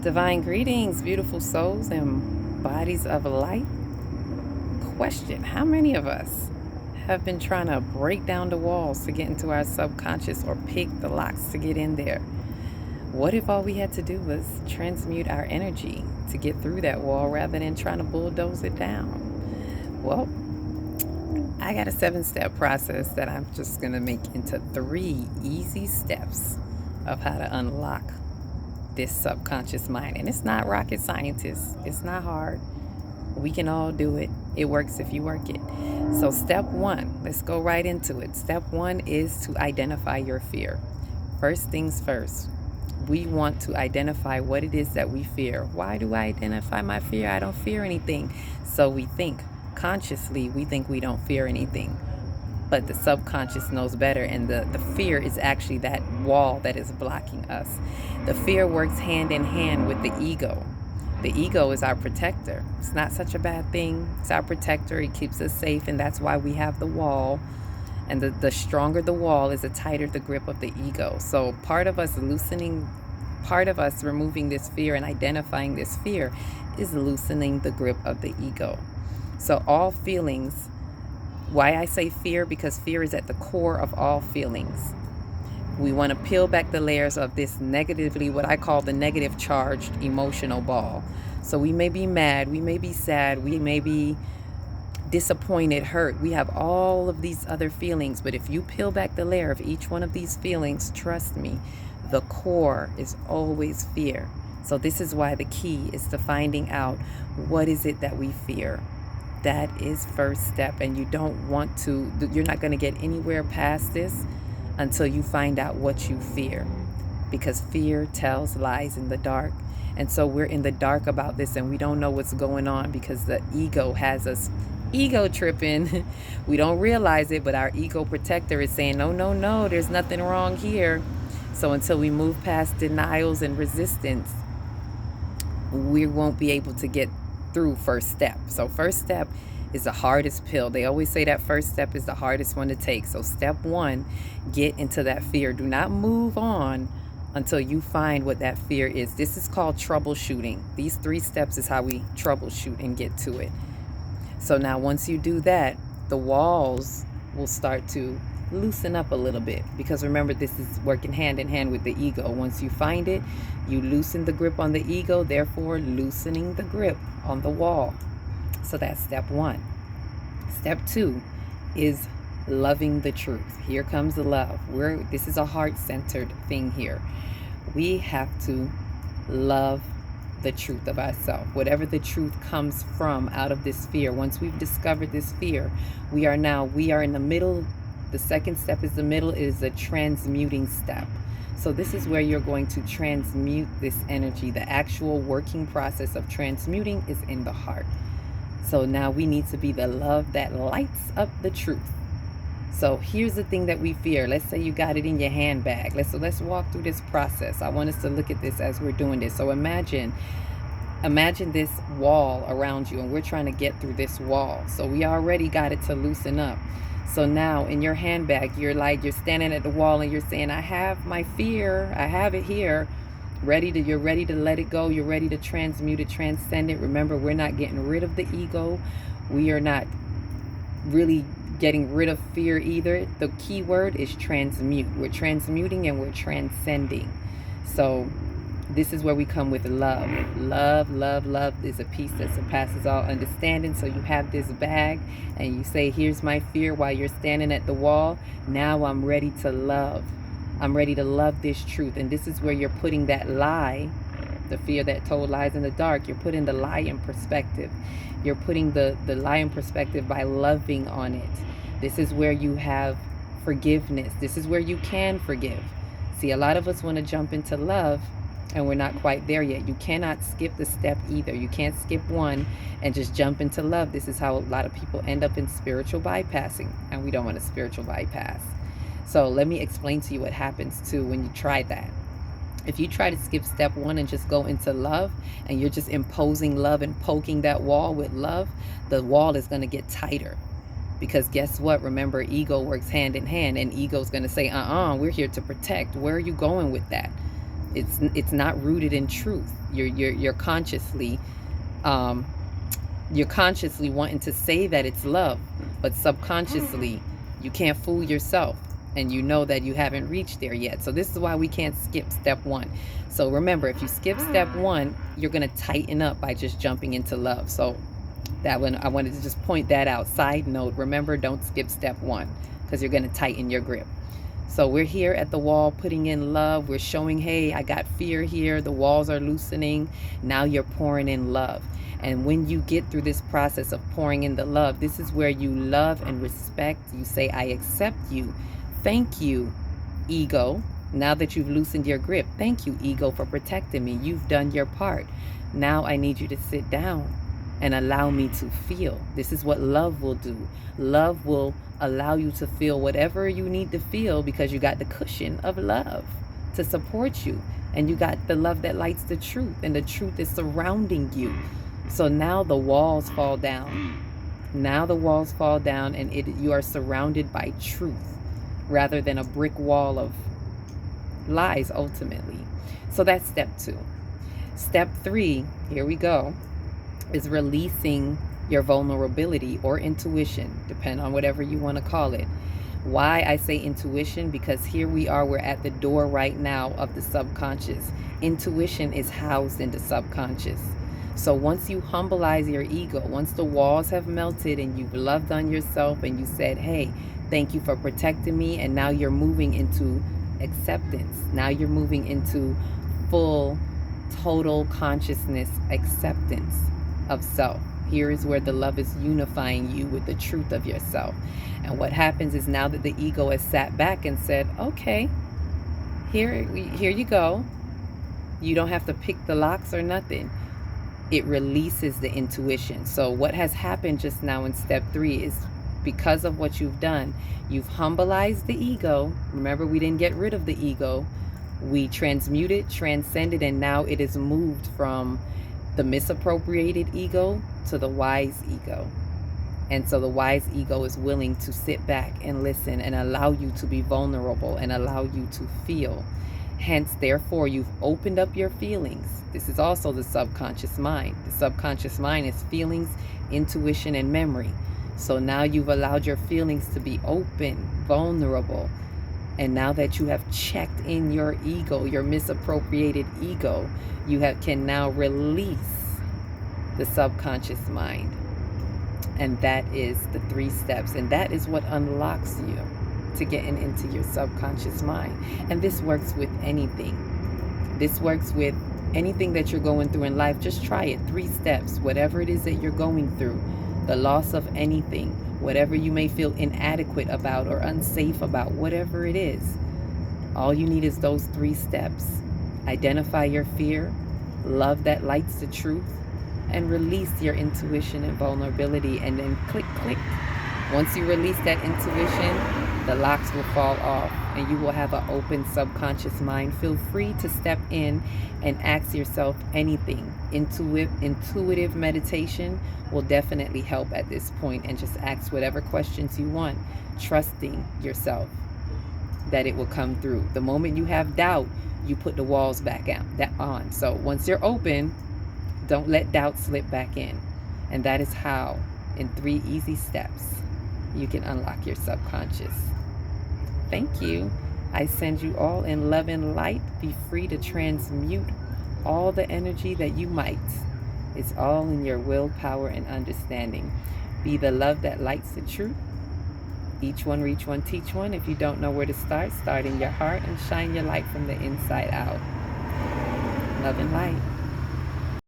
Divine greetings, beautiful souls and bodies of light. Question: how many of us have been trying to break down the walls to get into our subconscious or pick the locks to get in there? What if all we had to do was transmute our energy to get through that wall rather than trying to bulldoze it down? Well, I got a 7-step process that I'm just going to make into 3 easy steps of how to unlock this subconscious mind. And it's not rocket scientists, it's not hard. We can all do it. It works if you work it. So, step 1, let's go right into it. Step 1 is to identify your fear. First things first, we want to identify what it is that we fear. Why do I identify my fear? I don't fear anything. So we think consciously, we think we don't fear anything, but the subconscious knows better, and the fear is actually that wall that is blocking us. The fear works hand in hand with the ego. The ego is our protector. It's not such a bad thing. It's our protector. It keeps us safe, and that's why we have the wall. And the stronger the wall is, the tighter the grip of the ego. So part of us removing this fear and identifying this fear is loosening the grip of the ego. So all feelings, why I say fear, because fear is at the core of all feelings. We want to peel back the layers of this negatively, what I call the negative charged emotional ball. So we may be mad, we may be sad, we may be disappointed, hurt. We have all of these other feelings, but if you peel back the layer of each one of these feelings, trust me, the core is always fear. So this is why the key is to finding out what is it that we fear. That is first step, and you're not going to get anywhere past this until you find out what you fear, because fear tells lies in the dark. And so we're in the dark about this, and we don't know what's going on because the ego has us ego tripping. We don't realize it, but our ego protector is saying, no, no, no, there's nothing wrong here. So until we move past denials and resistance, we won't be able to get through first step. So first step is the hardest pill. They always say that first step is the hardest one to take. So step 1, get into that fear. Do not move on until you find what that fear is. This is called troubleshooting. These 3 steps is how we troubleshoot and get to it. So now once you do that, the walls will start to loosen up a little bit, because remember, this is working hand in hand with the ego. Once you find it, you loosen the grip on the ego, therefore loosening the grip on the wall. So that's step 1. Step 2 is loving the truth. Here comes the love. This is a heart-centered thing here. We have to love the truth of ourselves, whatever the truth comes from out of this fear. Once we've discovered this fear, we are in the middle. The second step is the middle, is a transmuting step. So this is where you're going to transmute this energy. The actual working process of transmuting is in the heart. So now we need to be the love that lights up the truth. So here's the thing that we fear. Let's say you got it in your handbag. Let's walk through this process. I want us to look at this as we're doing this. So imagine this wall around you, and we're trying to get through this wall. So we already got it to loosen up. So now in your handbag, you're standing at the wall and you're saying, I have my fear. I have it here. You're ready to let it go. You're ready to transmute it, transcend it. Remember, we're not getting rid of the ego. We are not really getting rid of fear either. The key word is transmute. We're transmuting and we're transcending. So this is where we come with love. Love is a peace that surpasses all understanding. So you have this bag and you say, here's my fear, while you're standing at the wall. Now I'm ready to love. I'm ready to love this truth. And this is where you're putting that lie, the fear that told lies in the dark. You're putting the lie in perspective. You're putting the lie in perspective by loving on it. This is where you have forgiveness. This is where you can forgive. See, a lot of us want to jump into love, and we're not quite there yet. You cannot skip the step either. You can't skip one and just jump into love. This is how a lot of people end up in spiritual bypassing, and we don't want a spiritual bypass. So let me explain to you what happens too when you try that. If you try to skip step 1 and just go into love, and you're just imposing love and poking that wall with love, the wall is going to get tighter. Because guess what? Remember, ego works hand in hand, and ego's going to say, we're here to protect. Where are you going with that? It's not rooted in truth. You're consciously um, you're consciously wanting to say that it's love, but subconsciously you can't fool yourself, and you know that you haven't reached there yet. So this is why we can't skip step one. So remember, if you skip step one, you're going to tighten up by just jumping into love. So that one, I wanted to just point that out. Side note, remember, don't skip step one, because you're going to tighten your grip. So we're here at the wall putting in love. We're showing, hey, I got fear here. The walls are loosening. Now you're pouring in love. And when you get through this process of pouring in the love, this is where you love and respect. You say, I accept you. Thank you, ego. Now that you've loosened your grip, thank you, ego, for protecting me. You've done your part. Now I need you to sit down and allow me to feel. This is what love will do. Love will allow you to feel whatever you need to feel, because you got the cushion of love to support you. And you got the love that lights the truth, and the truth is surrounding you. So now the walls fall down. Now the walls fall down, and you are surrounded by truth rather than a brick wall of lies ultimately. So that's step two. Step three, here we go, is releasing your vulnerability or intuition, depend on whatever you want to call it. Why I say intuition? Because here we are, we're at the door right now of the subconscious. Intuition is housed in the subconscious. So once you humbleize your ego, once the walls have melted and you've loved on yourself and you said, hey, thank you for protecting me, and now you're moving into acceptance. Now you're moving into full, total consciousness acceptance of self. Here is where the love is unifying you with the truth of yourself. And what happens is, now that the ego has sat back and said, okay, here you go. You don't have to pick the locks or nothing. It releases the intuition. So what has happened just now in step three is, because of what you've done, you've humbleized the ego. Remember, we didn't get rid of the ego. We transmuted, transcended, and now it is moved from the misappropriated ego to the wise ego. And so the wise ego is willing to sit back and listen and allow you to be vulnerable and allow you to feel. Hence, therefore, you've opened up your feelings. This is also the subconscious mind. The subconscious mind is feelings, intuition, and memory. So now you've allowed your feelings to be open, vulnerable. And now that you have checked in your ego, your misappropriated ego, you can now release the subconscious mind. And that is the 3 steps. And that is what unlocks you to getting into your subconscious mind. And this works with anything. This works with anything that you're going through in life. Just try it. 3 steps. Whatever it is that you're going through, the loss of anything, whatever you may feel inadequate about or unsafe about, whatever it is, all you need is those 3 steps. Identify your fear, love that lights the truth, and release your intuition and vulnerability, and then click. Once you release that intuition, the locks will fall off and you will have an open subconscious mind. Feel free to step in and ask yourself anything. Intuitive meditation will definitely help at this point, and just ask whatever questions you want, trusting yourself that it will come through. The moment you have doubt, you put the walls back on. So once you're open, don't let doubt slip back in. And that is how, in 3 easy steps, you can unlock your subconscious. Thank you. I send you all in love and light. Be free to transmute all the energy that you might. It's all in your willpower and understanding. Be the love that lights the truth. Each one, reach one, teach one. If you don't know where to start in your heart and shine your light from the inside out. Love and light.